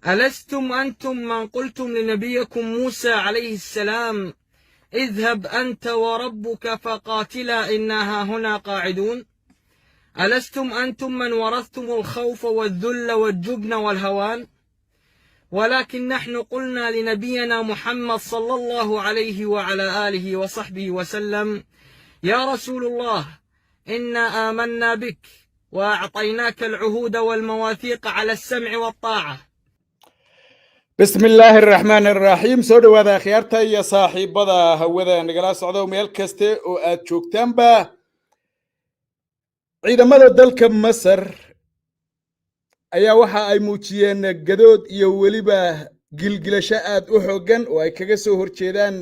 ألستم أنتم من قلتم لنبيكم موسى عليه السلام اذهب أنت وربك فقاتلا إنا هنا قاعدون؟ ألستم أنتم من ورثتم الخوف والذل والجبن والهوان؟ ولكن نحن قلنا لنبينا محمد صلى الله عليه وعلى آله وصحبه وسلم: يا رسول الله، إنا آمنا بك وأعطيناك العهود والمواثيق على السمع والطاعة. بسم الله الرحمن الرحيم. سودو هذا خيارتا يا صاحب بدا هودا نقلاس عدو ميل كستي او اتشوكتان با ciidamada dalka Masar ayaa waxa ay muujiyeen gadood iyo weliba gilgilasho aad u xooggan oo ay kaga soo horjeedaan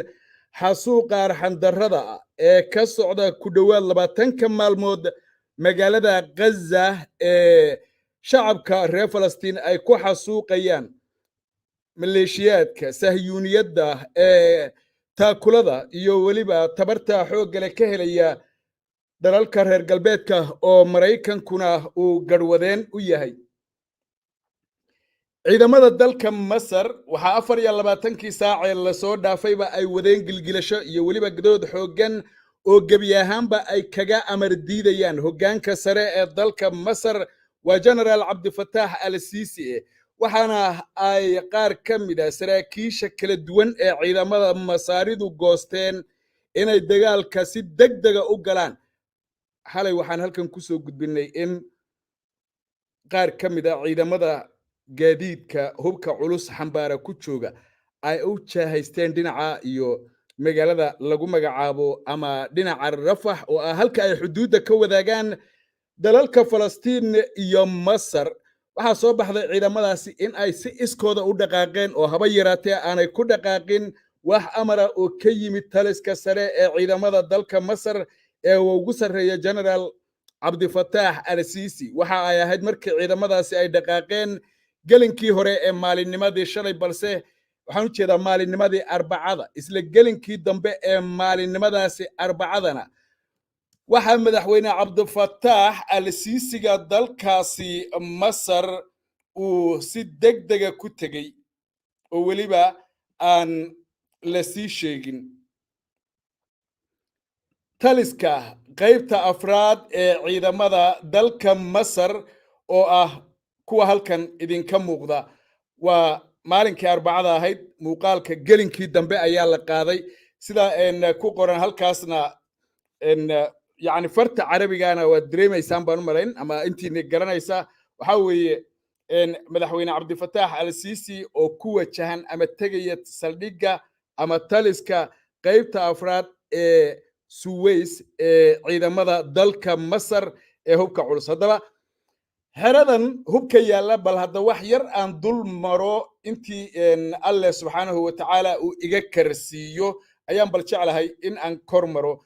xasuuqa arxandarrada ee ka socda ku dhowaad 20 maalmood magaalada Gaza ee shacabka reer Falastiin ay ku xasuuqayaan maleeshiyaadka sahyuuniyadda ee taakulada iyo weliba tabarta xoogga leh ka helaya dalalka reer galbeedka oo Maraykankuna uu garwadeen u yahay. ciidamada dalka Masar waxa 24 saac ee la soo dhaafayba ay wadeen gilgilasho iyo weliba gadood xooggan oo gebi ahaanba ay kaga amar diidayaan hoggaanka sare ee dalka Masar waa General Abdel al-Sisi, waxaana ay qaar ka mid ah saraakiisha kala duwan ee ciidamada Masaaridu goosteen inay dagaalka si degdeg ah u galaan. xalay waxaan halkan ku soo gudbinay in qaar ka mid ah ciidamada gaadiidka hubka culus xambaara ku jooga ay u jaahaysteen dhinaca iyo magaalada lagu magacaabo ama dhinaca Rafax oo ah halka ay xuduudda ka wadaagaan dalalka Falastiin iyo Masar. waxaa soo baxday ciidamadaasi in ay si iskooda u dhaqaaqeen oo haba yaraatee aanay ku dhaqaaqin wax amara oo ka yimid taliska sare ee ciidamada dalka Masar ee ugu sarreeya General Abdel al-Sisi. waxa ay ahayd markii ciidamadaasi ay dhaqaaqeen gelinkii hore ee maalinnimadii shalay, balse waxaan u jeedaa maalinnimadii Arbacada. isla gelinkii dambe ee maalinimadaasi Arbacadana waxaa madaxweyne Abdel al-Sisiga dalkaasi Masar uu si degdega ku tegey oo weliba aan la sii sheegin. taliska qaybta afraad ee ciidamada dalka Masar oo ah kuwa halkan idinka muuqda waa maalinkii Arbacada ahayd. muuqaalka gelinkii dambe ayaa la qaaday sida ku qoran halkaasna يعني فرت عربي أنا ودريميسان بانو مالين أما أنتي نقرانيسا وحاوي إن مدحوين عبد الفتاح al-Sisi أو كوة شهان أما تجيت سلديقة أما تاليسكا قيبتا أفراد سويس عيدمدا دالكا مصر هوبكا علوس. هذا هردن هوبكا يالا بل هذا وحير أن دول مرو أنتي إن الله سبحانه وتعالى إيجا كرسيو أيام بلشعل هاي إن أنكر مرو.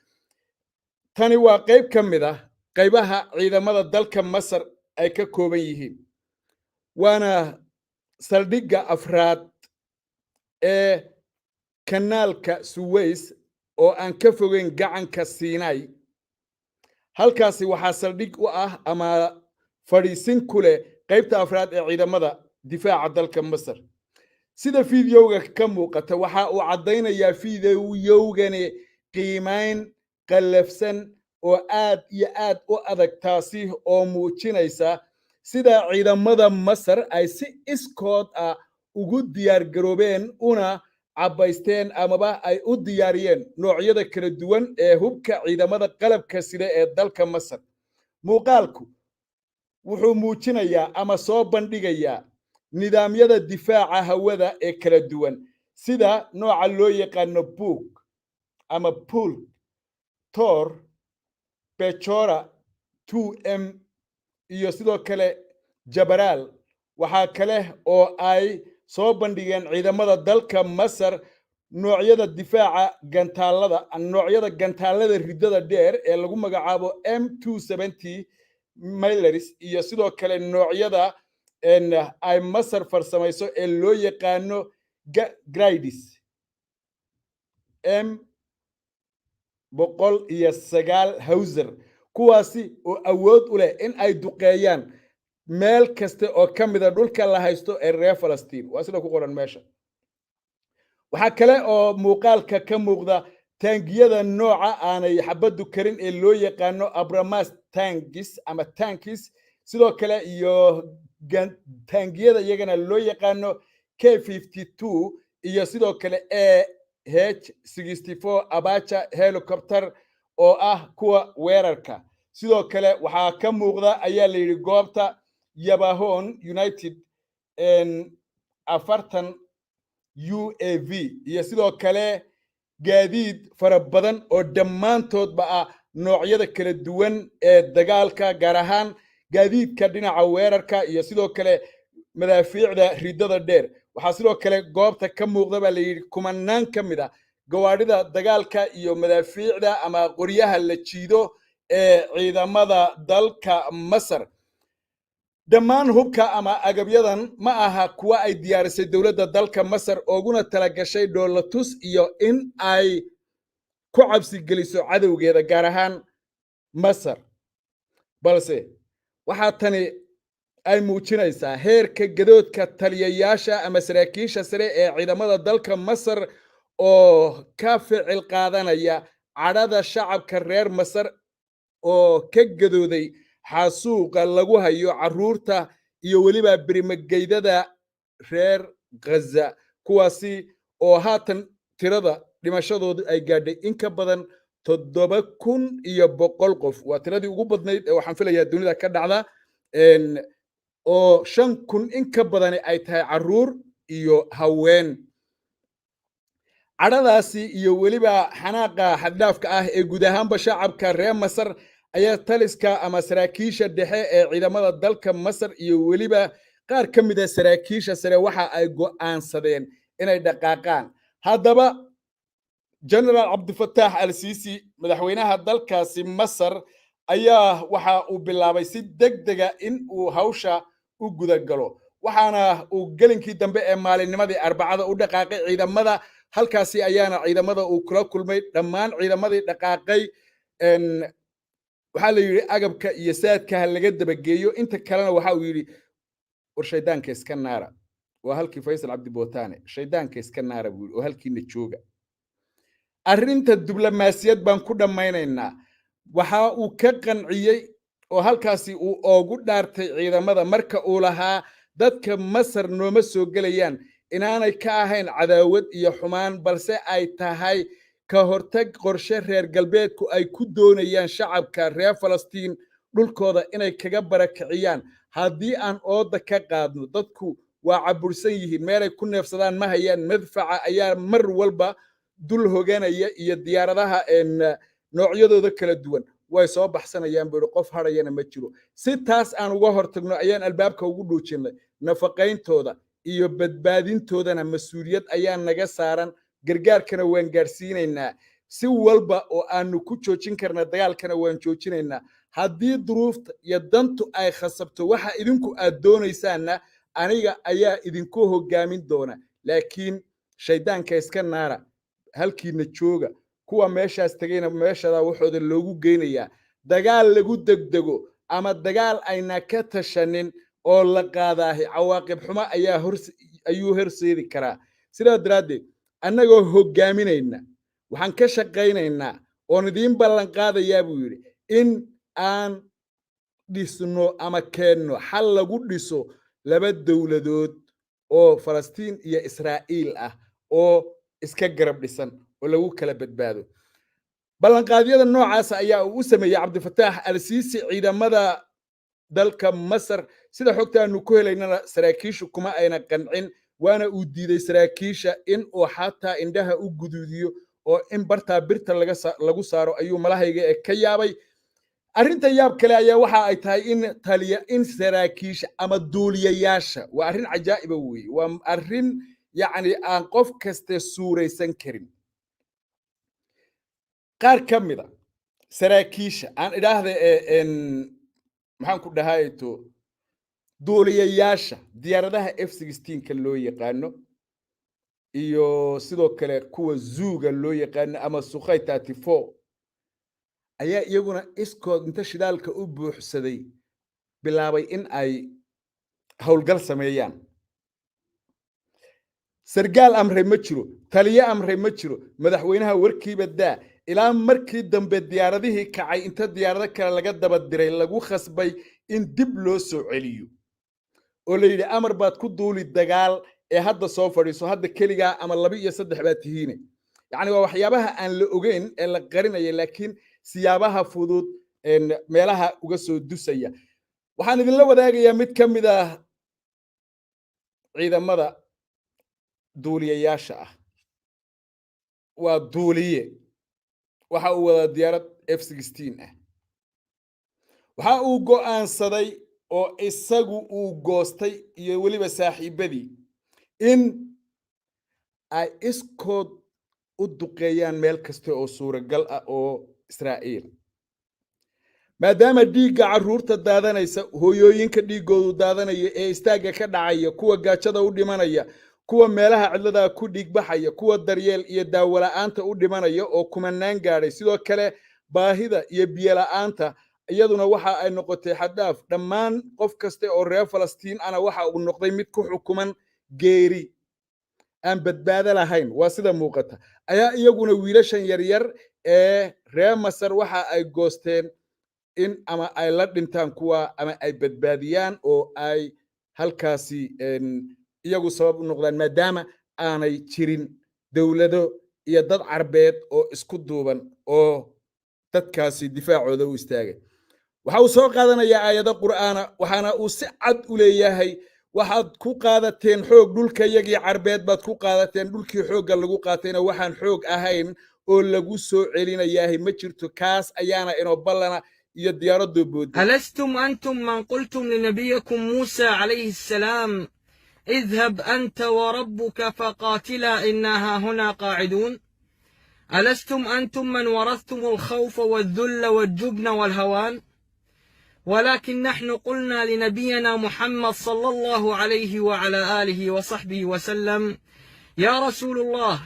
tani waa qayb ka mid ah qaybaha ciidamada dalka Masar ay ka kooban yihiin, waana saldhigga afraad ee kanaalka Suez oo aan ka fogeyn gacanka Sinai. halkaasi waxaa saldhig u ah ama fadhiisin ku leh qaybta afraad ee ciidamada difaaca dalka Masar. sida fiidiyowga ka muuqata waxa uu caddaynayaa fiidiyowgani qiimayn qallafsan oo aad iyo aad u adag, taasi oo muujinaysa sida ciidamada Masar ay si iskood ah ugu diyaar garoobeen una cabaysteen amaba ay u diyaariyeen noocyada kala duwan ee hubka ciidamada qalabka sida ee dalka Masar. muuqaalku wuxuu muujinayaa ama soo bandhigayaa nidaamyada difaaca hawada ee kala duwan sida nooca loo yaqaano Buk ama Pul, Tor, Pechora 2M iyo sidoo kale Jabral. waxaa kale oo ay soo bandhigeen ciidamada dalka Masar noocyada difaaca gantaalada ridada dheer ee lagu magacaabo M270 Milaris iyo sidoo kale noocyada ay Masar farsamayso ee loo yaqaano Gradis M109 Hauser, kuwaasi oo awood u leh in ay duqeeyaan meel kasta oo ka mida dhulka la haysto ee reer falastiin waa sida ku qoran meesha waxaa kale oo muuqaalka ka muuqda taangiyada nooca aanay xabaddu karin ee loo yaqaano abramas tankis ama tankis sidoo kale iyo taangiyada iyagana loo yaqaano K52 iyo sidoo kale H64 Apache helicopter oo ah kuwa weerarka sidoo kale waxaa ka muuqda ayaa la yiri goobta Yabahon United afartan UAV iyo sidoo kale gaadiid fara badan oo dhammaantoodba ah noocyada kala duwan ee dagaalka gaar ahaan gaadiidka dhinaca weerarka iyo sidoo kale madaafiicda ridada dheer waxaa sidoo kale goobta ka muuqda baa la yidhi kumanaan ka mid ah gawaadhida dagaalka iyo madaafiicda ama qoryaha la jiido ee ciidamada dalka Masar dhammaan hubka ama agabyadan ma aha kuwa ay diyaarisay dowladda dalka Masar ooguna talagashay dhoolatus iyo in ay ku cabsi geliso cadowgeeda gaar ahaan Masar balse waxaa tani ay muujinaysaa heerka gadoodka taliyayaasha ama saraakiisha sare ee ciidamada dalka Masar oo ka ficil qaadanaya cadhada shacabka reer Masar oo ka gadooday xasuuqa lagu hayo caruurta iyo weliba birimageydada reer Gaza kuwaasi oo haatan tirada dhimashadoodu ay gaadhay in ka badan 7,100 qof waa tiradii ugu badnayd ee waxaan filayaa dunida ka dhacda oo 5,000 in ka badan ay tahay caruur iyo haween cadhadaasi iyo weliba xanaaqa xaddaafka ah ee guud ahaanba shacabka reer Masar ayaa taliska ama saraakiisha dhexe ee ciidamada dalka Masar iyo weliba qaar ka mid ah saraakiisha sare waxa ay go'aansadeen inay dhaqaaqaan haddaba General Abdel Fattah al-Sisi madaxweynaha dalkaasi Masar ayaa waxa uu bilaabay si degdega in uu hawsha u guda galo waxaana uu gelinkii dambe ee maalinnimadii Arbacada u dhaqaaqay ciidamada halkaasi ayaana ciidamada uu kula kulmay dhammaan ciidamadii dhaqaaqay waxaa la yidhi agabka iyo saadka laga dabageeyo inta kalena waxa uu yidhi war shaydaanka iska naara waa halkii Faysal Cabdi Bootaane shaydaanka iska naara buu oo halkiina jooga arrinta diblomaasiyad baan ku dhammaynaynaa waxa uu ka qanciyey oo halkaasi uu ugu dhaartay ciidamada marka uu lahaa dadka Masar nooma soo gelayaan inaanay ka ahayn cadaawad iyo xumaan balse ay tahay ka hortag qorshe reer galbeedku ay ku doonayaan shacabka reer Falastiin dhulkooda inay kaga barakiciyaan haddii aan ooda ka qaadno dadku waa cabursan yihiin meelay ku neefsadaan ma hayaan madfaca ayaa mar walba dul hoganaya iyo diyaaradaha noocyadooda kala duwan way soo baxsanayaan buu qof harayana ma jiro si taas aan uga hortagno ayaan albaabka ugu dhuujinay nafaqayntooda iyo badbaadintoodana mas'uuliyad ayaa naga saaran gargaarkana waan gaarsiinaynaa si walba oo aanu ku joojin karna dagaalkana waan joojinaynaa haddii duruufta iyo dantu ay khasabto waxa idinku aad doonaysaana aniga ayaa idinku hogaamin doona laakiin shaydaanka iska naara halkiina jooga kuwa meeshaas tagayna meeshada waxooda loogu geynayaa dagaal lagu degdego ama dagaal ayna ka tashanin oo la qaadaahi cawaaqib xumo ayuu horseedi karaa sidaa daraaddeed annagoo hogaaminayna waxaan ka shaqaynaynaa oon idiin ballan qaadayaa buu yidhi in aan dhisno ama keenno xal lagu dhiso laba dowladood oo Falastiin iyo Israa'iil ah oo iska garab dhisan oo lagu kala badbaado ballanqaadyada noocaas ayaa uu sameeyay Abdel Fattah al-Sisi ciidamada dalka Masar sida xogta aanu ku helaynana saraakiishu kuma ayna qancin waana uu diiday saraakiisha in uu xataa indhaha u guduudiyo oo in barta birta lagu saaro ayuu malahayga ka yaabay arrinta yaab kale ayaa waxa ay tahay in saraakiisha ama duuliyayaasha waa arrin cajaa'ib weey waa arrin يعني aan qof kaste suuraysan karin qaar ka mid ah saraakiisha aan idhaahdo maxaan ku dhahayto duuliyayaasha diyaaradaha F-16 ka loo yaqaano iyo sidoo kale kuwa zuuga loo yaqaano ama Sukhoi 34 ayaa iyaguna iskood inta shidaalka u buuxsaday bilaabay in ay howlgal sameeyaan sargaal amre ma jiro taliye amre ma jiro madaxweynaha warkiiba daa ilaa markii dambe diyaaradihii kacay inta diyaarado kale laga daba diray lagu khasbay in dib loo soo celiyo oo la yidhi amar baad ku duuli dagaal ee hadda soo fadhiiso hadda keligaa ama 2 iyo 3 baad tihiine yacni waa waxyaabaha aan la ogeyn ee la qarinaya laakiin siyaabaha fudud meelaha uga soo dusaya waxaan idinla wadaagayaa mid ka mid ah ciidamada duuliyayaasha ah waa duuliye waxa uu wadaa diyaarad F-16 ah waxa uu go'aansaday oo isagu uu goostay iyo weliba saaxiibadii in ay iskood u duqeeyaan meel kasta oo suuragal ah oo Israa'iil maadaama dhiigga carruurta daadanaysa hooyooyinka dhiiggoodu daadanaya ee istaaga ka dhacaya kuwa gaajada u dhimanaya kuwa meelaha cidlada ku dhiig baxaya kuwa daryeel iyo daawo la'aanta u dhimanaya oo kumanaan gaadhay sidoo kale baahida iyo biyo la'aanta iyaduna waxa ay noqotay xadaaf dhammaan qof kasta oo reer Falastiin ana waxa uu noqday mid ku xukuman geeri aan badbaado lahayn waa sida muuqata ayaa iyaguna wiilashan yaryar ee reer Masar waxa ay goosteen in ama ay la dhintaan kuwa ama ay badbaadiyaan oo ay halkaasi iyagu sabab u noqdaan maadaama aanay jirin dawlado iyo dad carbeed oo isku duuban oo dadkaasi difaacooda u istaagay waxa uu soo qaadanayaa aayado qur'aana waxaana uu si cad u leeyahay waxaad ku qaadateen xoog dhulka iyagii carbeed baad ku qaadateen dhulkii xoogga lagu qaatayna waxaan xoog ahayn oo lagu soo celinayaa ma jirto kaas ayaana inoo ballana iyo diyaaraddu boodday ألستم أنتم من قلتم لنبيكم موسى عليه السلام اذهب أنت وربك فقاتلا إنا هنا قاعدون ألستم أنتم من ورثتم الخوف والذل والجبن والهوان ولكن نحن قلنا لنبينا محمد صلى الله عليه وعلى آله وصحبه وسلم يا رسول الله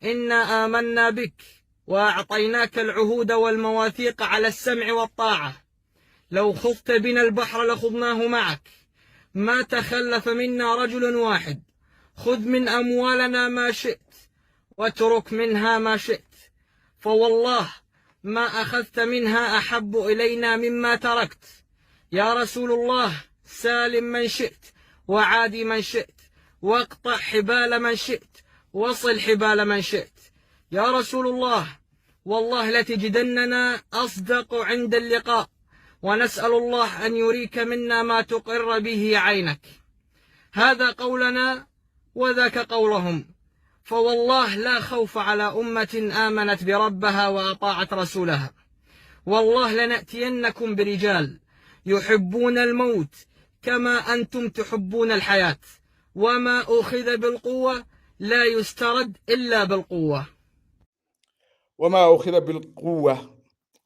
إنا آمنا بك وأعطيناك العهود والمواثيق على السمع والطاعة لو خضت بنا البحر لخضناه معك ما تخلف منا رجل واحد خذ من أموالنا ما شئت واترك منها ما شئت فوالله ما أخذت منها أحب إلينا مما تركت يا رسول الله سالم من شئت وعادي من شئت واقطع حبال من شئت وصل حبال من شئت يا رسول الله والله لتجدننا أصدق عند اللقاء ونسأل الله أن يريك منا ما تقر به عينك هذا قولنا وذاك قولهم فوالله لا خوف على أمة آمنت بربها وأطاعت رسولها والله لنأتينكم برجال يحبون الموت كما أنتم تحبون الحياة وما أخذ بالقوة لا يسترد إلا بالقوة وما أخذ بالقوة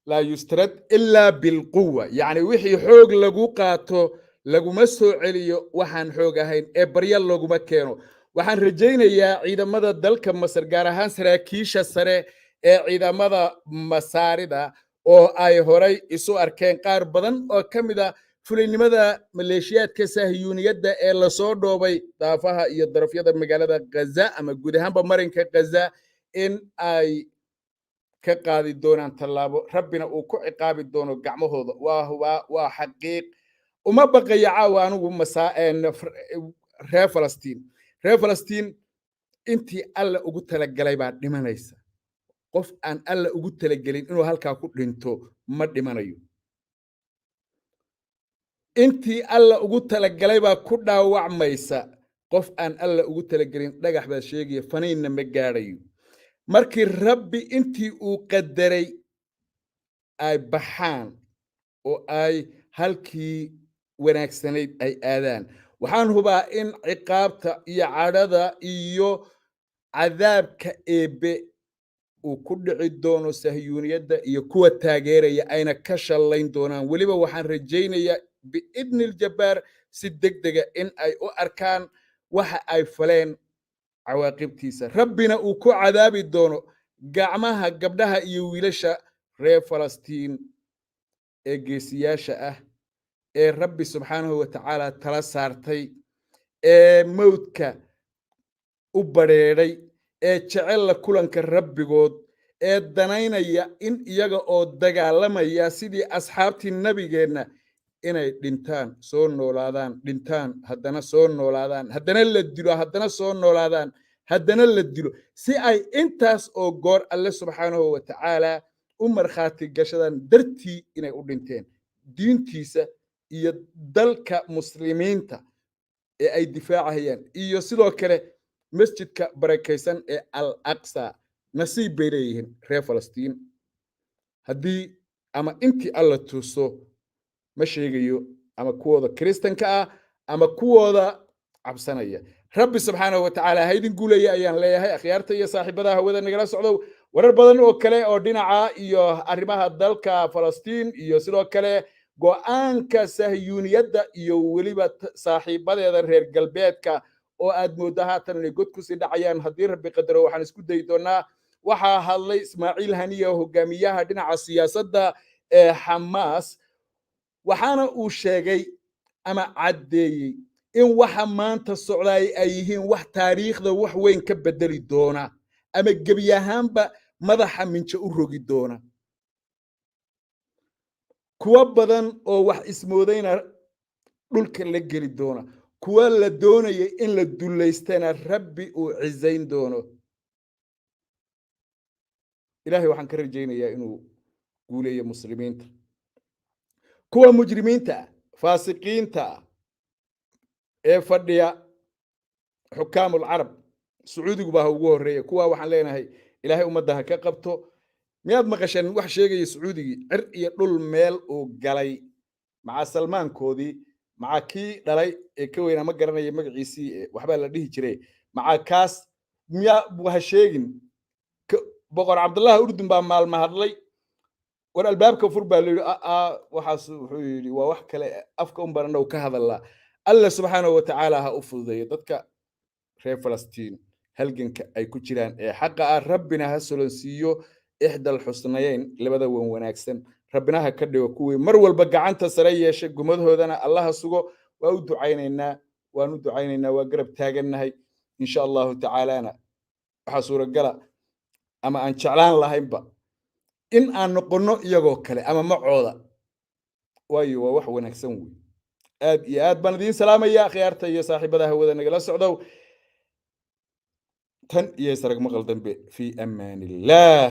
لا يسترد إلا بالقوة يعني وحي حوق لغو قاتو لغو مسو عليو وحان حوق هين إبريال لغو مكينو وحان رجينا يا عيدا مدى دلك مصر غارهان سراكيشة سرا عيدا مدى مساردا oo ay horay isu arkeen qaar badan oo kamida fulinimada maleeshiyaadka sahyuuniyadda ee la soo dhoobay daafaha iyo darafyada magaalada Gaza ama guud ahaanba marinka Gaza in ay ka qaadi doonaan tallaabo rabbina uu ku ciqaabi doono gacmahooda waa xaqiiq uma baqaya caawa anigu reer Falastiin intii alla ugu talagalay baa dhimanaysa qof aan alla ugu talagelin inuu halkaa ku dhinto ma dhimanayo intii alla ugu talagalay baa ku dhaawacmaysa qof aan alla ugu talagelin dhagax baa sheegaya faniinna ma gaadhayo markii rabbi intii uu qadaray ay baxaan oo ay halkii wanaagsanayd ay aadaan waxaan hubaa in ciqaabta iyo cadhada iyo cadaabka eebe uu ku dhici doono sahyuuniyadda iyo kuwa taageeraya ayna ka shallayn doonaan weliba waxaan rajaynayaa biidni ljabbaar si degdega in ay u arkaan waxa ay faleen cawaaqibtiisa rabbina uu ku cadaabi doono gacmaha gabdhaha iyo wiilasha reer Falastiin ee geesiyaasha ah ربي سبحانه وتعالى تلا سارتي موتك وبريري جعل كلنك ربي قود دناينيا إن إياغا أو دغالمايا سيدي أصحابتي النبي جينا inay dhintaan soo noolaadaan dhintaan haddana soo noolaadaan haddana la dilo haddana soo noolaadaan haddana la dilo si ay intaas oo goor alle subxaanahu wa tacaala u markhaati gashadaan dartii inay u dhinteen diintiisa iyo dalka muslimiinta ee ay difaacahayaan iyo sidoo kale masjidka barakaysan ee al aqsa nasiib bay leeyihiin reer falastiin haddii ama intii alla tuuso ma sheegayo ama kuwooda kristanka ah ama kuwooda cabsanaya rabbi subxaanahu wa tacaala ha idin guulaya ayaan leeyahay akhyaarta iyo saaxiibada hawada nagala socdo warar badan oo kale oo dhinaca iyo arrimaha dalka falastiin iyo sidoo kale go'aanka sahyuuniyadda iyo weliba saaxiibadeeda reer galbeedka oo aad moodda haatan inay god kusii dhacayaan haddii rabbi qadaro waxaan isku dayi doonaa waxaa hadlay ismaaciil haniya hogaamiyaha dhinaca siyaasadda ee xamaas waxaana uu sheegay ama caddeeyey in waxa maanta socdaay ay yihiin wax taariikhda wax weyn ka bedeli doona ama gebi ahaanba madaxa minja u rogi doona kuwa badan oo wax ismoodayna dhulka la geli doona kuwa la doonaya in la dullaystana rabbi uu cizayn doono ilaahay waxaan ka rajaynayaa inuu guuleeyo muslimiinta kuwa mujrimiinta faasiqiinta ee fadhiya xukaamul carab sacuudigu baa ugu horeeya kuwa waxaan leenahay ilaahay ummadda ha ka qabto miyaad maqasheen wax sheegaya sacuudigii cir iyo dhul meel uu galay maca salmaankoodii maca kii dhalay ee ka weynaa ma garanaya magaciisii waxbaa la dhihi jiray maca kaas miyaa ha sheegin boqor cabdullaah urdun baa maalma hadlay war albaabka fur baa layidhi waxaas wuxuu yidhi waa wax kale afka un baan annagu ka hadallaa alla subxaanahu wa tacaala ha u fududeeyo dadka reer falastiin halganka ay ku jiraan ee xaqa ah rabbina ha solonsiiyo ixdal xusnayeyn labada wan wanaagsan rabbina ha ka dhigo kuwii mar walba gacanta sare yeesha gumadhoodana allaha sugo waa u ducaynaynaa waa garab taagannahay insha allahu tacaalana waxaa suuragala ama aan jeclaan lahaynba in aan noqonno iyagoo kale ama macooda waayo waa wax wanaagsan wey aad iyo aad baan idiin salaamaya khiyaarta iyo saaxiibada hawada nagala socdow tan iyo sarag maqal dambe fi amaanillah